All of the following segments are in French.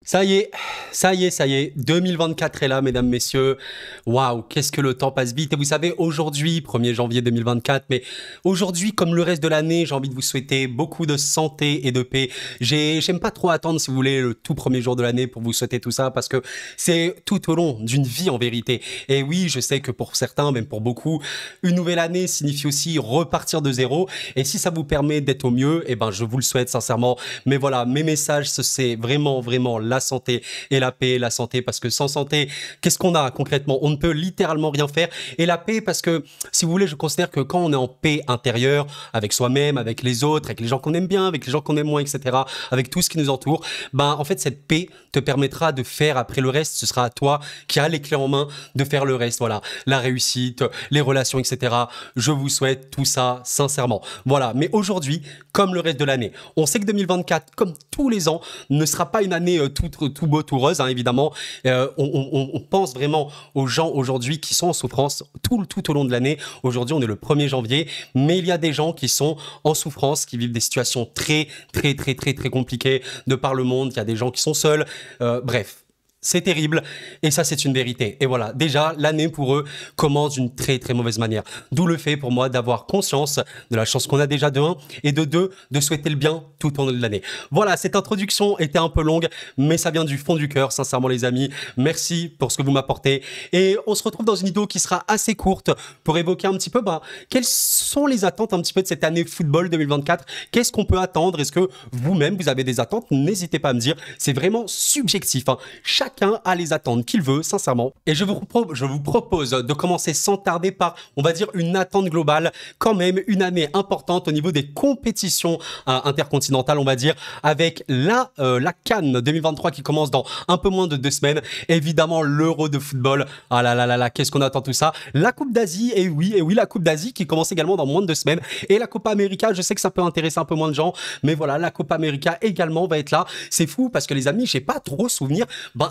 Ça y est, ça y est, ça y est. 2024 est là, mesdames, messieurs. Waouh, qu'est-ce que le temps passe vite. Et vous savez, aujourd'hui, 1er janvier 2024, mais aujourd'hui, comme le reste de l'année, j'ai envie de vous souhaiter beaucoup de santé et de paix. J'aime pas trop attendre, si vous voulez, le tout premier jour de l'année pour vous souhaiter tout ça, parce que c'est tout au long d'une vie, en vérité. Et oui, je sais que pour certains, même pour beaucoup, une nouvelle année signifie aussi repartir de zéro. Et si ça vous permet d'être au mieux, eh ben, je vous le souhaite sincèrement. Mais voilà, mes messages, c'est vraiment, vraiment la santé et la paix, la santé, parce que sans santé, qu'est-ce qu'on a concrètement? On ne peut littéralement rien faire. Et la paix, parce que, si vous voulez, je considère que quand on est en paix intérieure, avec soi-même, avec les autres, avec les gens qu'on aime bien, avec les gens qu'on aime moins, etc., avec tout ce qui nous entoure, ben, en fait, cette paix te permettra de faire après le reste. Ce sera à toi qui as les clés en main de faire le reste. Voilà, la réussite, les relations, etc. Je vous souhaite tout ça, sincèrement. Voilà, mais aujourd'hui, comme le reste de l'année, on sait que 2024, comme tous les ans, ne sera pas une année tout beau, tout rose, hein, évidemment. On pense vraiment aux gens aujourd'hui qui sont en souffrance tout au long de l'année. Aujourd'hui, on est le 1er janvier, mais il y a des gens qui sont en souffrance, qui vivent des situations très compliquées de par le monde. Il y a des gens qui sont seuls. Bref. C'est terrible et ça c'est une vérité. Et voilà, déjà l'année pour eux commence d'une très mauvaise manière. D'où le fait pour moi d'avoir conscience de la chance qu'on a déjà de 1 et de 2 de souhaiter le bien tout au long de l'année. Voilà, cette introduction était un peu longue mais ça vient du fond du cœur, sincèrement les amis. Merci pour ce que vous m'apportez et on se retrouve dans une vidéo qui sera assez courte pour évoquer un petit peu quelles sont les attentes un petit peu de cette année football 2024. Qu'est-ce qu'on peut attendre? Est-ce que vous-même vous avez des attentes? N'hésitez pas à me dire, c'est vraiment subjectif, hein. Chacun a les attentes qu'il veut, sincèrement. Et je vous propose de commencer sans tarder par, on va dire, une attente globale, quand même une année importante au niveau des compétitions intercontinentales, on va dire, avec la CAN 2023 qui commence dans un peu moins de 2 semaines. Évidemment, l'Euro de football. Ah là là là là, qu'est-ce qu'on attend tout ça? La Coupe d'Asie, et oui, la Coupe d'Asie qui commence également dans moins de 2 semaines. Et la Copa América, je sais que ça peut intéresser un peu moins de gens, mais voilà, la Copa América également va être là. C'est fou parce que les amis, j'ai pas trop souvenir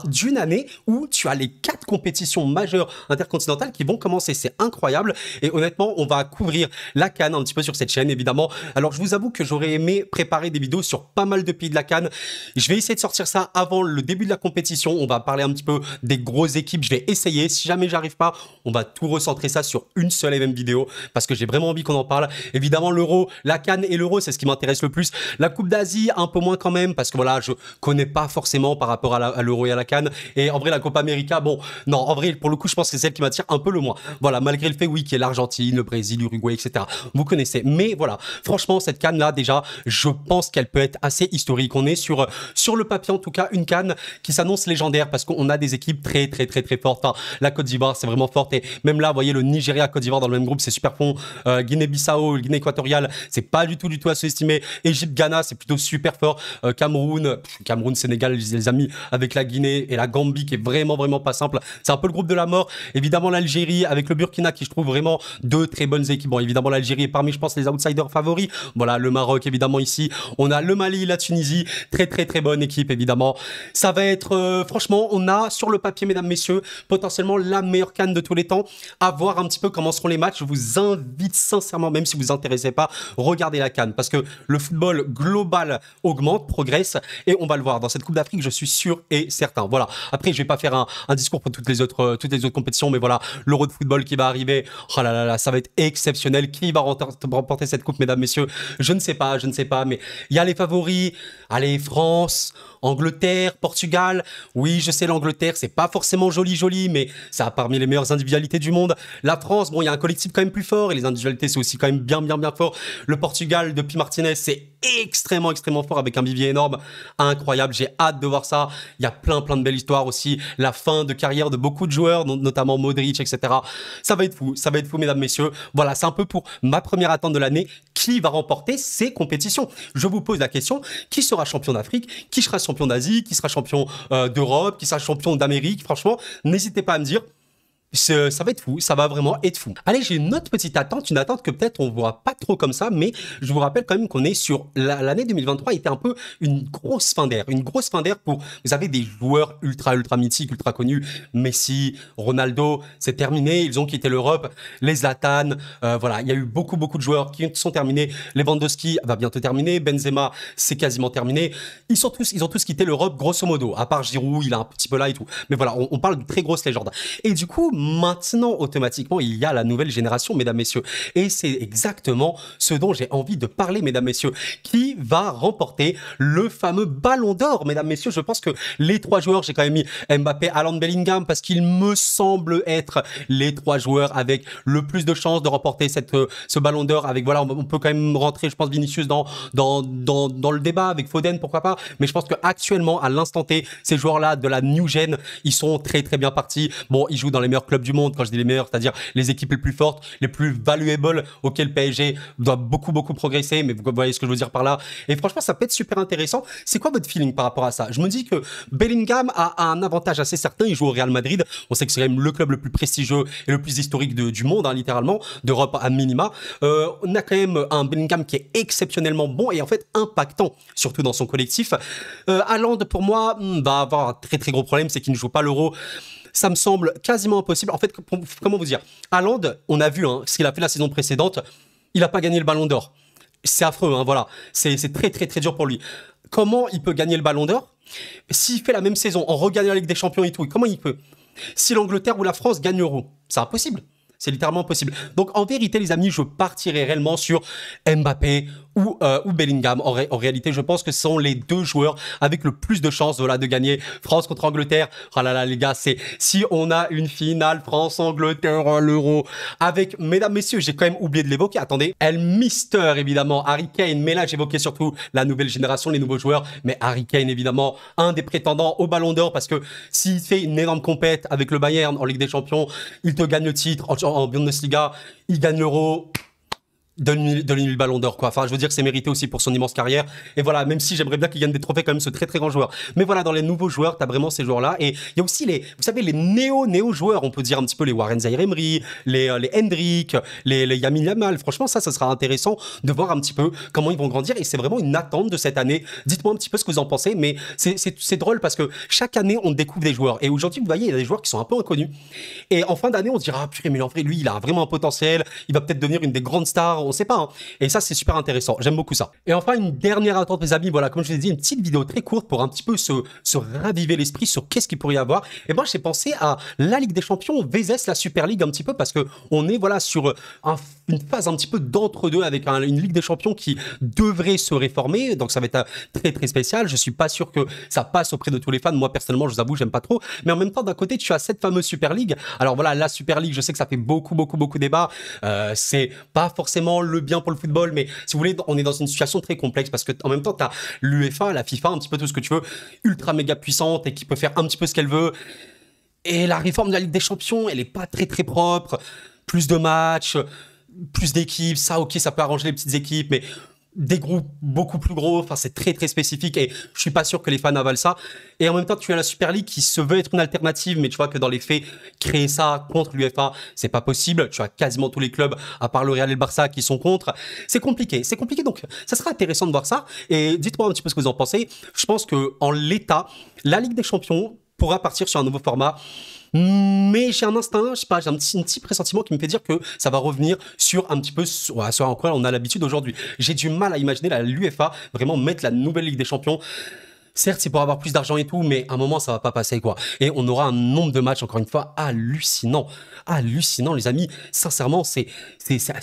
d'une année où tu as les 4 compétitions majeures intercontinentales qui vont commencer. C'est incroyable. Et honnêtement, on va couvrir la CAN un petit peu sur cette chaîne, évidemment. Alors, je vous avoue que j'aurais aimé préparer des vidéos sur pas mal de pays de la CAN. Je vais essayer de sortir ça avant le début de la compétition. On va parler un petit peu des grosses équipes. Je vais essayer. Si jamais j'arrive pas, on va tout recentrer ça sur une seule et même vidéo parce que j'ai vraiment envie qu'on en parle. Évidemment, l'Euro, la CAN et l'Euro, c'est ce qui m'intéresse le plus. La Coupe d'Asie, un peu moins quand même parce que voilà, je connais pas forcément par rapport à l'Euro et à la CAN. Et en vrai, la Copa América, bon, non, en vrai, pour le coup, je pense que c'est celle qui m'attire un peu le moins. Voilà, malgré le fait, oui, qu'il y ait l'Argentine, le Brésil, l'Uruguay, etc. Vous connaissez. Mais voilà, franchement, cette CAN-là, déjà, je pense qu'elle peut être assez historique. On est sur le papier, en tout cas, une CAN qui s'annonce légendaire parce qu'on a des équipes très fortes. Hein. La Côte d'Ivoire, c'est vraiment forte. Et même là, vous voyez, le Nigeria, Côte d'Ivoire dans le même groupe, c'est super fond. Guinée-Bissau, Guinée équatoriale, c'est pas du tout à sous-estimer. Égypte, Ghana, c'est plutôt super fort. Cameroun, Sénégal, les amis, avec la Guinée et la Gambie qui est vraiment pas simple. C'est un peu le groupe de la mort. Évidemment l'Algérie avec le Burkina qui je trouve vraiment 2 très bonnes équipes. Bon évidemment l'Algérie est parmi je pense les outsiders favoris. Voilà le Maroc évidemment ici. On a le Mali, la Tunisie. Très bonne équipe évidemment. Ça va être franchement on a sur le papier mesdames messieurs potentiellement la meilleure CAN de tous les temps. À voir un petit peu comment seront les matchs. Je vous invite sincèrement même si vous vous intéressez pas regardez la CAN parce que le football global augmente, progresse et on va le voir dans cette Coupe d'Afrique je suis sûr et certain. Voilà. Après, je vais pas faire un discours pour toutes les autres compétitions, mais voilà, l'Euro de football qui va arriver, oh là là, ça va être exceptionnel. Qui va remporter cette coupe, mesdames, messieurs? Je ne sais pas, mais il y a les favoris. Allez, France, Angleterre, Portugal. Oui, je sais, l'Angleterre, c'est pas forcément joli, mais ça a parmi les meilleures individualités du monde. La France, bon, il y a un collectif quand même plus fort et les individualités, c'est aussi quand même bien fort. Le Portugal, depuis Martinez, c'est extrêmement fort avec un vivier énorme. Incroyable, j'ai hâte de voir ça. Il y a plein de belles histoires aussi. La fin de carrière de beaucoup de joueurs, notamment Modric, etc. Ça va être fou, mesdames, messieurs. Voilà, c'est un peu pour ma première attente de l'année. Qui va remporter ces compétitions? Je vous pose la question, qui sera champion d'Afrique? Qui sera champion d'Asie? Qui sera champion d'Europe? Qui sera champion d'Amérique? Franchement, n'hésitez pas à me dire. Ça va être fou, ça va vraiment être fou. Allez, j'ai une autre petite attente, une attente que peut-être on voit pas trop comme ça, mais je vous rappelle quand même qu'on est sur l'année 2023 était un peu une grosse fin d'air pour, vous avez des joueurs ultra mythiques, ultra connus, Messi, Ronaldo, c'est terminé, ils ont quitté l'Europe, les Zlatan, voilà, il y a eu beaucoup de joueurs qui sont terminés, Lewandowski va bientôt terminer, Benzema c'est quasiment terminé, ils ont tous quitté l'Europe grosso modo, à part Giroud, il a un petit peu là et tout, mais voilà, on parle de très grosses légendes. Et du coup, maintenant, automatiquement, il y a la nouvelle génération, mesdames, messieurs. Et c'est exactement ce dont j'ai envie de parler, mesdames, messieurs. Qui va remporter le fameux Ballon d'Or, mesdames, messieurs? Je pense que les trois joueurs, j'ai quand même mis Mbappé, Haaland, Bellingham, parce qu'il me semble être les trois joueurs avec le plus de chances de remporter ce Ballon d'Or. Avec, voilà, on peut quand même rentrer, je pense, Vinicius dans le débat, avec Foden, pourquoi pas. Mais je pense qu'actuellement, à l'instant T, ces joueurs-là de la new gen, ils sont très bien partis. Bon, ils jouent dans les meilleurs clubs du monde, quand je dis les meilleurs, c'est-à-dire les équipes les plus fortes, les plus valuables, auxquelles PSG doit beaucoup progresser, mais vous voyez ce que je veux dire par là. Et franchement, ça peut être super intéressant. C'est quoi votre feeling par rapport à ça? Je me dis que Bellingham a un avantage assez certain, il joue au Real Madrid, on sait que c'est quand même le club le plus prestigieux et le plus historique du monde, hein, littéralement, d'Europe à minima. On a quand même un Bellingham qui est exceptionnellement bon et en fait impactant, surtout dans son collectif. Haaland, pour moi, va avoir un très gros problème, c'est qu'il ne joue pas l'Euro. Ça me semble quasiment impossible. En fait, comment vous dire? Haaland, on a vu hein, ce qu'il a fait la saison précédente. Il n'a pas gagné le Ballon d'Or. C'est affreux, hein, voilà. C'est très dur pour lui. Comment il peut gagner le Ballon d'Or? S'il fait la même saison en regagnant la Ligue des Champions et tout, comment il peut? Si l'Angleterre ou la France gagnent l'Euro, c'est impossible. C'est littéralement impossible. Donc en vérité, les amis, je partirai réellement sur Mbappé ou Bellingham. En réalité, je pense que ce sont les deux joueurs avec le plus de chances voilà, de gagner. France contre Angleterre. Oh là là, les gars, c'est si on a une finale France-Angleterre à l'Euro avec, mesdames, messieurs, j'ai quand même oublié de l'évoquer. Attendez, El Mister, évidemment, Harry Kane. Mais là, j'évoquais surtout la nouvelle génération, les nouveaux joueurs. Mais Harry Kane, évidemment, un des prétendants au Ballon d'Or parce que s'il fait une énorme compète avec le Bayern en Ligue des Champions, il te gagne le titre en Bundesliga, il gagne l'Euro. Donne-lui le Ballon d'Or, quoi. Enfin, je veux dire que c'est mérité aussi pour son immense carrière. Et voilà, même si j'aimerais bien qu'il gagne des trophées, quand même, ce très grand joueur. Mais voilà, dans les nouveaux joueurs, t'as vraiment ces joueurs-là. Et il y a aussi vous savez, les néo joueurs. On peut dire un petit peu les Warren Zaïre-Emery, les Hendrick, les Lamine Yamal. Franchement, ça sera intéressant de voir un petit peu comment ils vont grandir. Et c'est vraiment une attente de cette année. Dites-moi un petit peu ce que vous en pensez. Mais c'est drôle parce que chaque année, on découvre des joueurs. Et aujourd'hui, vous voyez, il y a des joueurs qui sont un peu inconnus. Et en fin d'année, on se dira, ah, purée, mais en vrai, lui, il a vraiment un potentiel. Il va peut-être devenir une des grandes stars. On sait pas. Hein. Et ça, c'est super intéressant. J'aime beaucoup ça. Et enfin, une dernière attente, mes amis. Voilà, comme je vous ai dit, une petite vidéo très courte pour un petit peu se raviver l'esprit sur qu'est-ce qu'il pourrait y avoir. Et moi, j'ai pensé à la Ligue des Champions vs la Super League un petit peu parce que on est voilà sur une phase un petit peu d'entre-deux avec une Ligue des Champions qui devrait se réformer. Donc, ça va être très spécial. Je suis pas sûr que ça passe auprès de tous les fans. Moi, personnellement, je vous avoue, j'aime pas trop. Mais en même temps, d'un côté, tu as cette fameuse Super League. Alors voilà, la Super League, je sais que ça fait beaucoup débat. C'est pas forcément le bien pour le football, mais si vous voulez, on est dans une situation très complexe parce que en même temps, tu as l'UEFA, la FIFA, un petit peu tout ce que tu veux, ultra méga puissante et qui peut faire un petit peu ce qu'elle veut. Et la réforme de la Ligue des Champions, elle est pas très propre. Plus de matchs, plus d'équipes, ça, ok, ça peut arranger les petites équipes, mais des groupes beaucoup plus gros, enfin c'est très spécifique et je suis pas sûr que les fans avalent ça. Et en même temps, tu as la Super League qui se veut être une alternative, mais tu vois que dans les faits, créer ça contre l'UEFA, c'est pas possible. Tu as quasiment tous les clubs, à part le Real et le Barça, qui sont contre. C'est compliqué, donc ça sera intéressant de voir ça. Et dites-moi un petit peu ce que vous en pensez. Je pense que en l'état, la Ligue des Champions pourra partir sur un nouveau format. Mais j'ai un instinct, je sais pas, j'ai un petit pressentiment qui me fait dire que ça va revenir sur un petit peu sur quoi on a l'habitude aujourd'hui. J'ai du mal à imaginer l'UEFA vraiment mettre la nouvelle Ligue des Champions. Certes, c'est pour avoir plus d'argent et tout, mais à un moment, ça va pas passer, quoi. Et on aura un nombre de matchs, encore une fois, hallucinant. Hallucinant, les amis. Sincèrement, c'est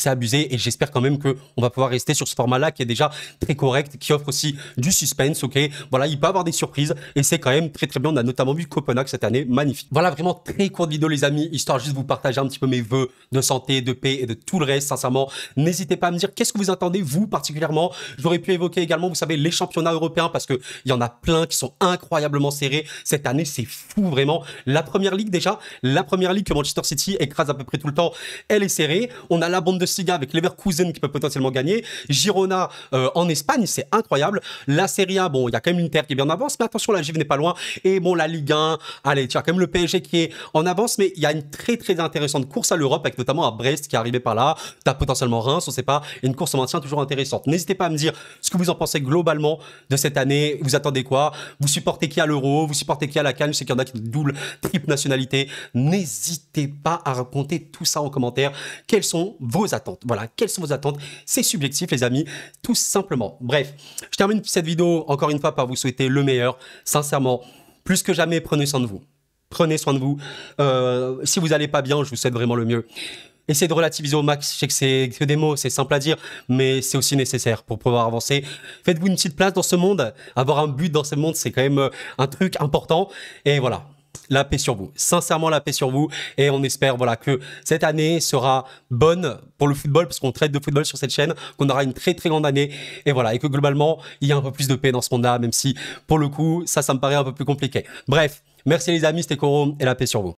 abusé et j'espère quand même que on va pouvoir rester sur ce format-là qui est déjà très correct, qui offre aussi du suspense, ok. Voilà, il peut avoir des surprises et c'est quand même très bien. On a notamment vu Copenhague cette année, magnifique. Voilà, vraiment très courte vidéo, les amis, histoire juste de vous partager un petit peu mes vœux de santé, de paix et de tout le reste, sincèrement. N'hésitez pas à me dire qu'est-ce que vous attendez, vous, particulièrement. J'aurais pu évoquer également, vous savez, les championnats européens parce que il y en a plein qui sont incroyablement serrés. Cette année, c'est fou, vraiment. La première ligue, déjà, la première ligue que Manchester City écrase à peu près tout le temps, elle est serrée. On a la Bundesliga avec Leverkusen qui peut potentiellement gagner. Girona en Espagne, c'est incroyable. La Serie A, bon, il y a quand même l'Inter qui est bien en avance, mais attention, la Juve n'est pas loin. Et bon, la Ligue 1, allez, tu as quand même le PSG qui est en avance, mais il y a une très très intéressante course à l'Europe, avec notamment à Brest qui est arrivé par là. Tu as potentiellement Reims, on sait pas, et une course au maintien toujours intéressante. N'hésitez pas à me dire ce que vous en pensez globalement de cette année. Vous attendez quoi? Vous supportez qui à l'Euro? Vous supportez qui à la CAN? Je sais qu'il y en a qui ont double, triple nationalité. N'hésitez pas à raconter tout ça en commentaire. Quelles sont vos attentes? Voilà, quelles sont vos attentes? C'est subjectif, les amis, tout simplement. Bref, je termine cette vidéo encore une fois par vous souhaiter le meilleur. Sincèrement, plus que jamais, prenez soin de vous. Prenez soin de vous. Si vous n'allez pas bien, je vous souhaite vraiment le mieux. Essayez de relativiser au max. Je sais que c'est que des mots, c'est simple à dire, mais c'est aussi nécessaire pour pouvoir avancer. Faites-vous une petite place dans ce monde. Avoir un but dans ce monde, c'est quand même un truc important. Et voilà. La paix sur vous, sincèrement la paix sur vous, et on espère voilà que cette année sera bonne pour le football parce qu'on traite de football sur cette chaîne, qu'on aura une très très grande année, et voilà, et que globalement il y a un peu plus de paix dans ce monde-là, même si pour le coup ça me paraît un peu plus compliqué. Bref, merci les amis, c'était Corom et la paix sur vous.